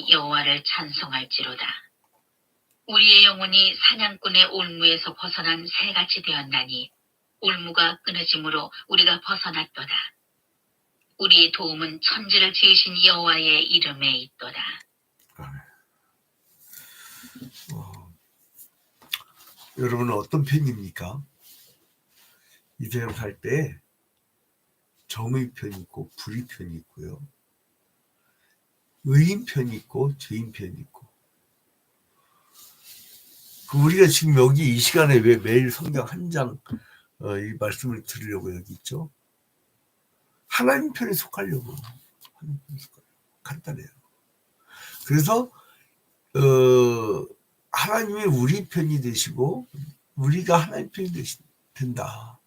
여호와를 찬송할지로다. 우리의 영혼이 사냥꾼의 올무에서 벗어난 새같이 되었나니 올무가 끊어짐으로 우리가 벗어났도다. 우리의 도움은 천지를 지으신 여호와의 이름에 있도다. 여러분은 어떤 편입니까? 이 세상 살 때 정의 편이 있고 불의 편이 있고요. 의인 편이 있고 죄인 편이 있고. 우리가 지금 여기 이 시간에 왜 매일 성경 한 장 이 말씀을 들으려고 여기 있죠? 하나님 편에 속하려고. 하나님 편에 속하려고. 간단해요. 그래서 하나님이 우리 편이 되시고 우리가 하나님 편이 된다.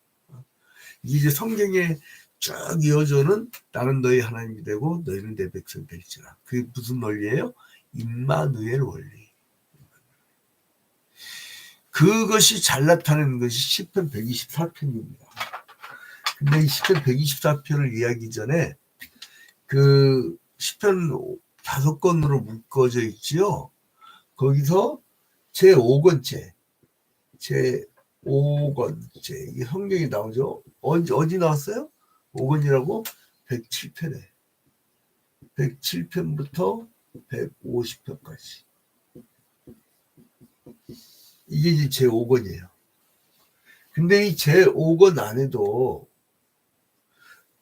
이게 성경에 쭉 이어져는 나는 너희 하나님이 되고 너희는 내 백성이 될지라. 그게 무슨 원리예요? 임마누엘 원리. 그것이 잘 나타내는 것이 시편 124편입니다. 근데 이 시편 124편을 이해하기 전에 그 시편 5권으로 묶어져 있지요. 거기서 제5권째 이 성경이 나오죠. 어디 나왔어요? 5권이라고? 107편에 107편부터 150편까지 이게 이제 제5권이에요. 근데 이 제5권 안에도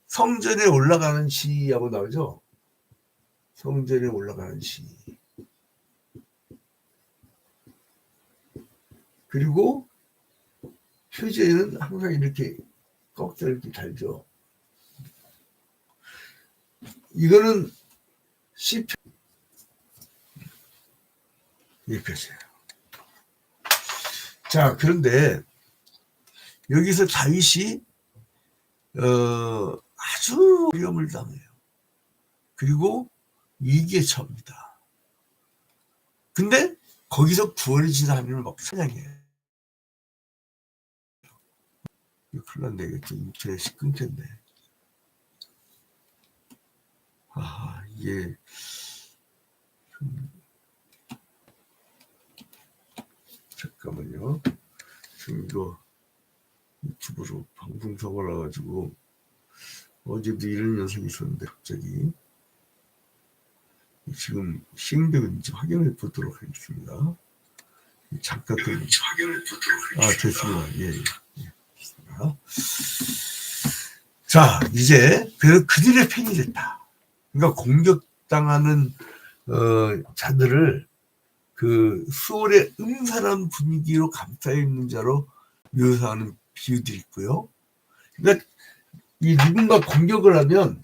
성전에 올라가는 시하고 나오죠. 성전에 올라가는 시. 그리고 표제는 항상 이렇게 꺾여 이렇게 달죠. 이거는 시편 이 표제예요. 자, 그런데 여기서 다윗이 아주 어려움을 당해요. 그리고 위기에 처합니다. 근데 거기서 구원해 주신 하나님을 막 찬양해요. 큰일 났네. 이거 좀 인터넷이 끊겼네. 이게 잠깐만요. 지금 이거 유튜브로 방송 접어놔가지고 어제도 이런 녀석이 있었는데 갑자기 지금 시행되는지 확인해 보도록 하겠습니다. 잠깐 확인해 보도록 하겠습니다. 됐습니다. 예. 자, 이제 그들의 편이 됐다. 그러니까 공격당하는 자들을 그 수월의 음산한 분위기로 감싸 있는 자로 묘사하는 비유들이 있고요. 그러니까 이 누군가 공격을 하면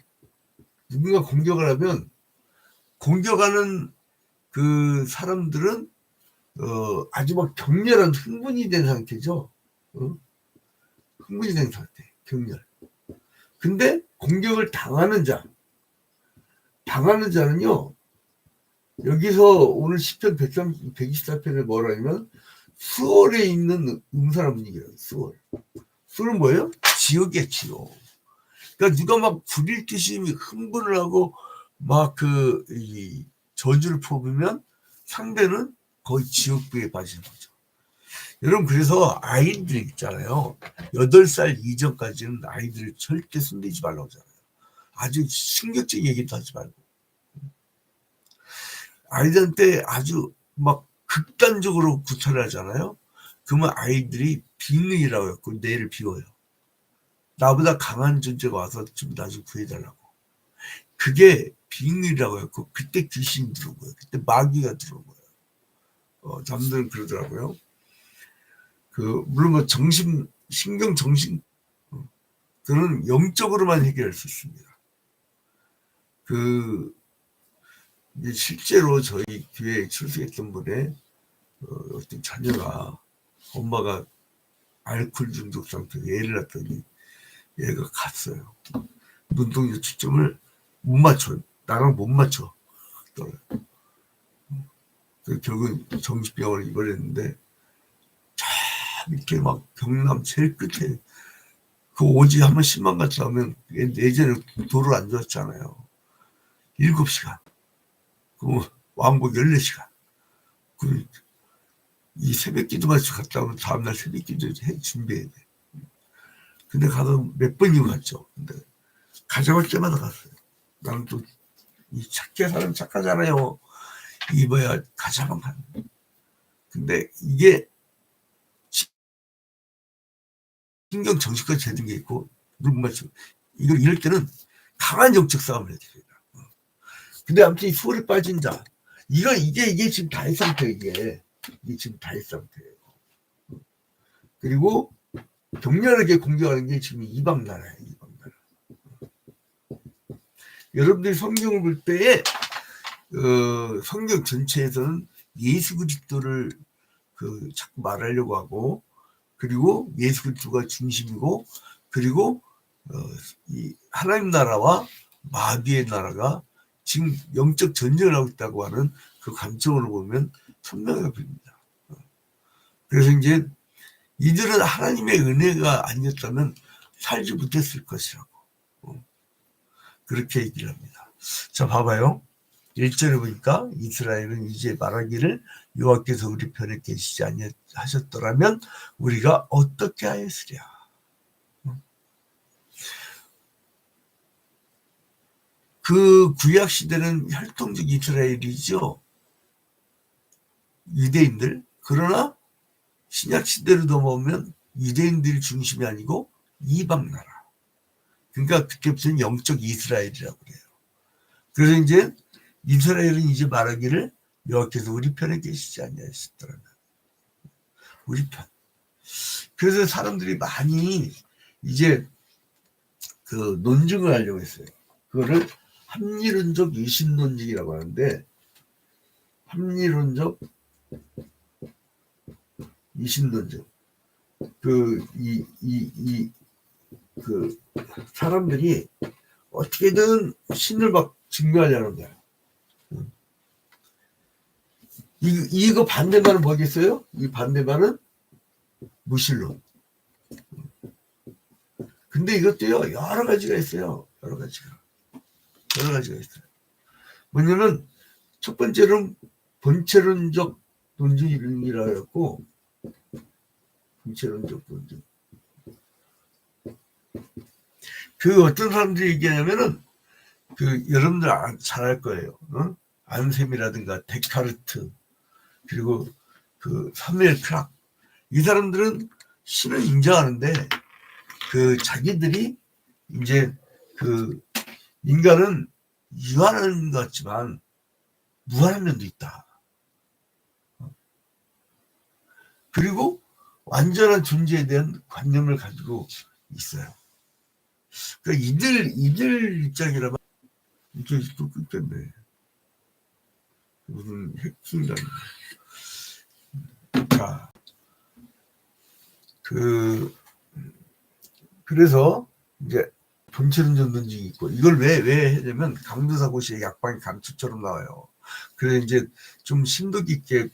공격하는 그 사람들은 아주 막 격렬한 흥분이 된 상태죠. 흥분이 된 상태, 격렬. 근데 공격을 당하는 자는요. 여기서 오늘 시편 124편에 뭐라 하면 수월에 있는 음산한 분위기예요. 수월은 뭐예요? 지옥이야, 지옥. 그러니까 누가 막 부릴 듯이 흥분을 하고 막 이 저주를 퍼부으면 상대는 거의 지옥불에 빠지는 거죠. 여러분, 그래서 아이들 있잖아요. 8살 이전까지는 아이들을 절대 손대지 말라고 하잖아요. 아주 충격적인 얘기도 하지 말고. 아이들한테 아주 막 극단적으로 구타를 하잖아요. 그러면 아이들이 빙의라고 했고 뇌를 비워요. 나보다 강한 존재가 와서 좀 나 좀 구해달라고. 그게 빙의라고 했고 그때 귀신이 들어온 거예요. 그때 마귀가 들어온 거예요. 남들은 그러더라고요. 물론 뭐 신경 정신 그는 영적으로만 해결할 수 있습니다. 이제 실제로 저희 교회에 출석했던 분의 어떤 자녀가 엄마가 알코올 중독 상태로 애를 낳았더니 얘가 갔어요. 눈동자 초점을 못 맞춰. 나랑 못 맞춰. 결국은 정신병원에 입원했는데 참 이렇게 막 경남 제일 끝에 그 오지 한번 10만 같이 하면 예전에 도로 안 좋았잖아요. 7시간. 왕복 14시간. 이 새벽 기도만 갔다 오면 다음날 새벽 기도 준비해야 돼. 근데 가서 몇 번이고 갔죠. 근데 가져갈 때마다 갔어요. 나는 또 이 사람 착하잖아요. 이 뭐야 가자만 가는. 근데 이게 신경 정신까지 되는 게 있고 누구 말씀 이걸 이럴 때는 강한 영적 싸움을 해야 됩니다. 근데 아무튼 이 수월에 빠진 자 이게 지금 다의 상태예요. 이게 지금 다의 상태예요. 그리고 격렬하게 공격하는 게 지금 이방 나라예요. 이방 나라. 여러분들이 성경을 볼 때에 성경 전체에서는 예수 그리스도를 자꾸 말하려고 하고 그리고 예수 그리스도가 중심이고 그리고 이 하나님 나라와 마귀의 나라가 지금 영적 전쟁을 하고 있다고 하는 그 관점으로 보면 선명하게 보입니다. 그래서 이제 이들은 하나님의 은혜가 아니었다면 살지 못했을 것이라고 그렇게 얘기를 합니다. 자 봐봐요. 1절에 보니까 이스라엘은 이제 말하기를 여호와께서 우리 편에 계시지 아니하셨더라면 우리가 어떻게 하였으랴. 그 구약 시대는 혈통적 이스라엘이죠. 유대인들. 그러나 신약 시대로 넘어오면 유대인들 중심이 아니고 이방 나라. 그러니까 그때부터는 영적 이스라엘이라고 그래요. 그래서 이제 이스라엘은 이제 말하기를 여호와께서 우리 편에 계시지 아니하셨더라면 우리 편. 그래서 사람들이 많이 이제 그 논증을 하려고 했어요. 그거를 합리론적 유신론적이라고 하는데 합리론적 유신론적 그 사람들이 어떻게든 신을 막 증명하려는 거야. 이거 반대말은 뭐겠어요? 이 반대말은 무신론. 근데 이것도요 여러 가지가 있어요. 여러 가지가 있어요. 뭐냐면 첫 번째로는 본체론적 논증이라고 했고 본체론적 논증. 그 어떤 사람들이 얘기하냐면은 여러분들 잘 알 거예요. 안셈이라든가 데카르트 그리고 사무엘 크락 이 사람들은 신을 인정하는데 자기들이 이제 인간은 유한한 것 같지만 무한한 면도 있다. 그리고 완전한 존재에 대한 관념을 가지고 있어요. 그러니까 이들 입장이라면 이게 또 끊겼네. 무슨 해킹이라는. 자, 그래서 이제 본체론적 논증이 있고 이걸 왜 하냐면 강두사고시의 약방의 감투처럼 나와요. 그래서 이제 좀 심도 깊게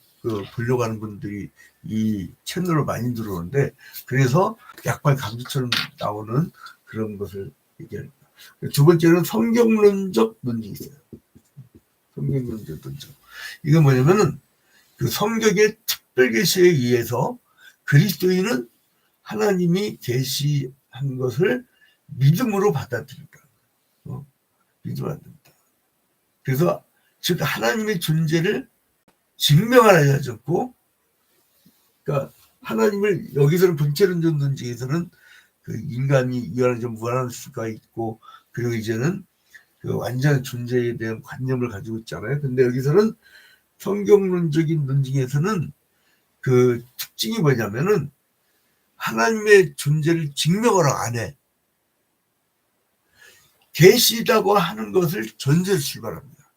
보려고 하는 분들이 이 채널로 많이 들어오는데 그래서 약방의 감투처럼 나오는 그런 것을 얘기합니다. 두 번째는 성경론적 논증이 있어요. 성경론적 논증. 이건 뭐냐면은 성경의 특별 계시에 의해서 그리스도인은 하나님이 계시한 것을 믿음으로 받아들인다. 믿음으로 받는다. 그래서 즉 하나님의 존재를 증명하려 하셨고, 그러니까 하나님을 여기서는 본체론적 논증에서는 인간이 유한한 점 무한한 수가 있고, 그리고 이제는 완전한 존재에 대한 관념을 가지고 있잖아요. 근데 여기서는 성경론적인 논증에서는 특징이 뭐냐면은 하나님의 존재를 증명을 안 해. 계시다고 하는 것을 전제로 출발합니다.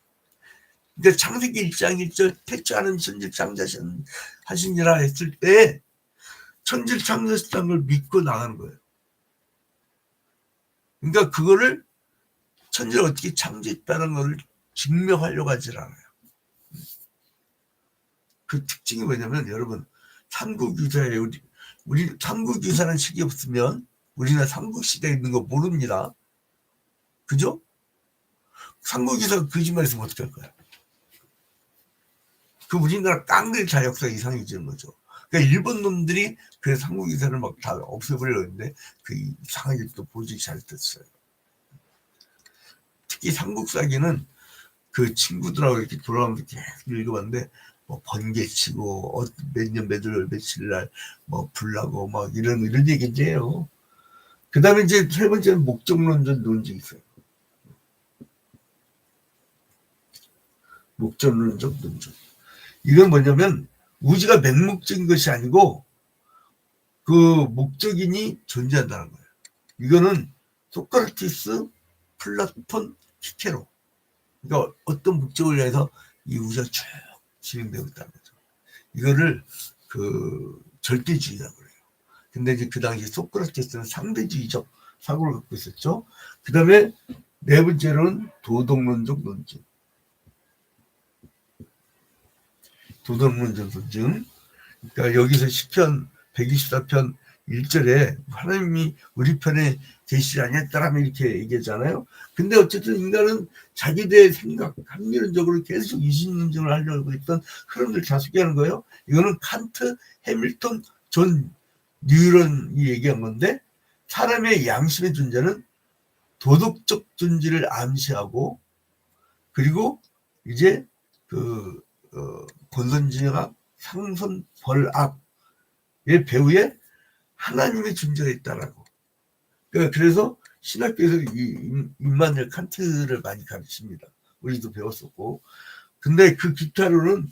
그러니까 창세기 1장 1절 태초하는 천지를 창조하시니라 했을 때 천지를 창조하셨다는 걸 믿고 나가는 거예요. 그러니까 그거를 천지를 어떻게 창조했다는 걸 증명하려고 하질 않아요. 그 특징이 뭐냐면 여러분 삼국유사에 우리 삼국유사라는 책이 없으면 우리나라 삼국시대에 있는 거 모릅니다. 그죠? 삼국유사가 거짓말했으면 어떻게 할 거야? 그 우리나라 깡들 자역사 이상해지는 거죠. 그러니까 일본 놈들이 그 삼국유사를 막 다 없애버리려 했는데 그 이상하게 또 보직이 잘 됐어요. 특히 삼국사기는 그 친구들하고 이렇게 돌아가면서 계속 읽어봤는데 뭐 번개치고 몇 년 몇 월 며칠 날뭐 불나고 막 이런 얘기인데요. 그 다음에 이제 세 번째는 목적론적 논증이 있어요. 목적론적 논증. 이건 뭐냐면 우주가 맹목적인 것이 아니고 그 목적인이 존재한다는 거예요. 이거는 소크라테스, 플라톤, 키케로. 그러니까 어떤 목적을 위해서 이 우주가 쭉 진행되고 있다는 거죠. 이거를 그 절대주의라고 그래요. 근데 이제 그 당시 소크라테스는 상대주의적 사고를 갖고 있었죠. 그 다음에 네 번째로는 도덕론적 논증. 도덕론적 논증. 그러니까 여기서 시편 124편 1절에 하나님이 우리 편에 계시지 아니했다라면 이렇게 얘기하잖아요. 근데 어쨌든 인간은 자기들의 생각, 합리론적으로 계속 이신론증을 하려고 했던 흐름을 자숙하는 거예요. 이거는 칸트, 해밀턴, 존 뉴런이 얘기한 건데 사람의 양심의 존재는 도덕적 존재를 암시하고 그리고 이제 그 본선지학, 상선, 벌압의 배후에 하나님의 존재가 있다라고. 그래서 신학교에서 임마누엘 칸트를 많이 가르칩니다. 우리도 배웠었고. 근데 그 기타로는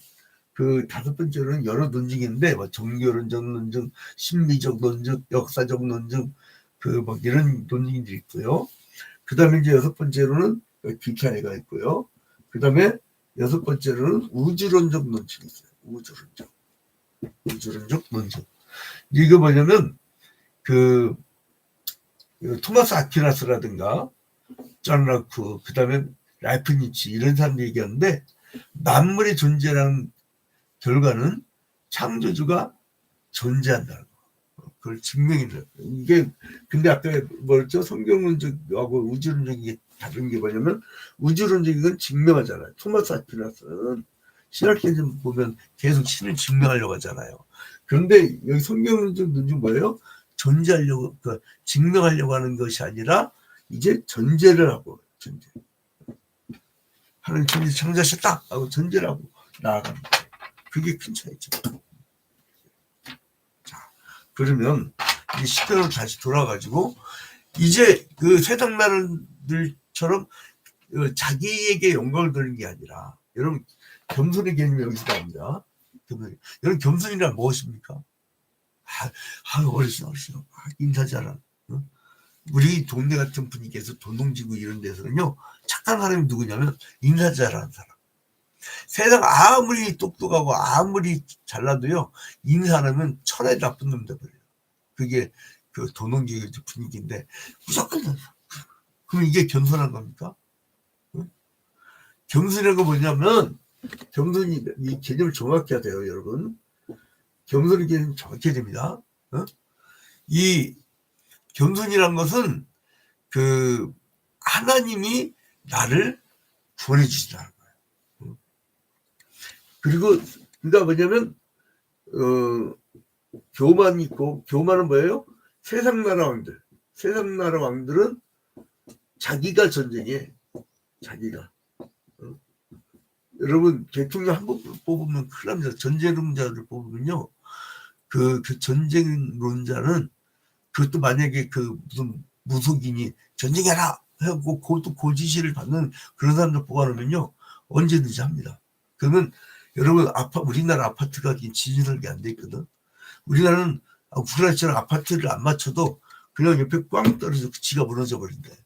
그 다섯 번째로는 여러 논증인데 뭐 종교론적 논증, 심리적 논증, 역사적 논증 그 막 이런 논증들이 있고요. 그 다음에 이제 여섯 번째로는 기타애가 있고요. 그 다음에 여섯 번째로는 우주론적 논증이 있어요. 우주론적 논증. 이거 뭐냐면 그 토마스 아퀴나스라든가 존 라크 그 다음에 라이프니치 이런 사람들이 얘기하는데 만물의 존재라는 결과는 창조주가 존재한다는 거. 그걸 증명해줘요. 이게 근데 아까 뭐였죠? 성경론적하고 우주론적이 다른 게 뭐냐면 우주론적인 건 증명하잖아요. 토마스 아퀴나스는 신학계에서 보면 계속 신을 증명하려고 하잖아요. 그런데 여기 성경론적 논증 뭐예요? 존재하려고 증명하려고 하는 것이 아니라 이제 전제를 하고 전제. 하나님 존재 창조하셨다 하고 전제를 하고 나아가는 거예요. 그게 큰 차이죠. 자, 그러면 이 시편으로 다시 돌아가지고 이제 그 세상 나라들처럼 자기에게 영광을 돌리는 게 아니라 여러분 겸손의 개념이 여기서 나옵니다. 여러분 겸손이란 무엇입니까? 어르신 인사 잘하는 우리 동네 같은 분위기에서 도농지구 이런 데서는요 착한 사람이 누구냐면 인사 잘하는 사람. 세상 아무리 똑똑하고 아무리 잘나도요 인사하면 천에 나쁜 놈 돼버려요. 그게 그 도농지구 분위기인데 무조건 그럼 이게 겸손한 겁니까? 겸손이라는 거 뭐냐면 겸손이 이 개념을 정확히 해야 돼요, 여러분. 겸손의 개념 정확히 해야 됩니다. 이 겸손이란 것은 그 하나님이 나를 구원해 주시다는 거예요. 그리고 그러니까 뭐냐면 교만이 있고 교만은 뭐예요? 세상 나라 왕들은 자기가 전쟁에 자기가 여러분 대통령 한 번 뽑으면 큰일 납니다. 전쟁론자를 뽑으면요 그 전쟁론자는 그것도 만약에 그 무슨 무속인이 전쟁해라 하고 그것도 고지시를 받는 그런 사람들 뽑아놓으면요 언제든지 합니다. 그러면 여러분 우리나라 아파트가 지진설계 안 돼 있거든. 우리나라는 우리나라처럼 아파트를 안 맞춰도 그냥 옆에 꽝 떨어져 지가 무너져 버린대.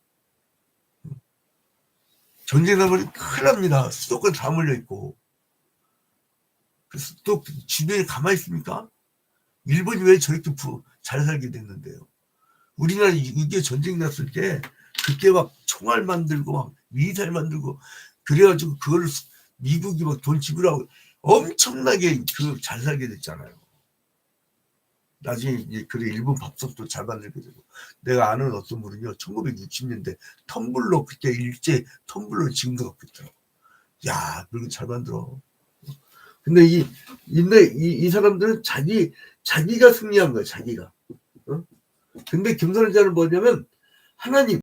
전쟁 나버리면 큰일 납니다. 수도권 다 몰려있고. 그래서 또 주변에 가만히 있습니까? 일본이 왜 저렇게 잘 살게 됐는데요. 우리나라 이게 전쟁 났을 때 그때 막 총알 만들고 막 미사일 만들고 그래가지고 그걸 미국이 막 돈 지불하고 엄청나게 잘 살게 됐잖아요. 나중에 이제 그래 일본 밥솥도 잘 만들게 되고 내가 아는 어떤 분은요 1960년대 텀블러 그때 일제 텀블러 지금도 갖고 있더라고. 야 물건 잘 만들어. 근데 이 사람들은 자기가 승리한 거야, 자기가. 어? 근데 겸손한 자는 뭐냐면, 하나님,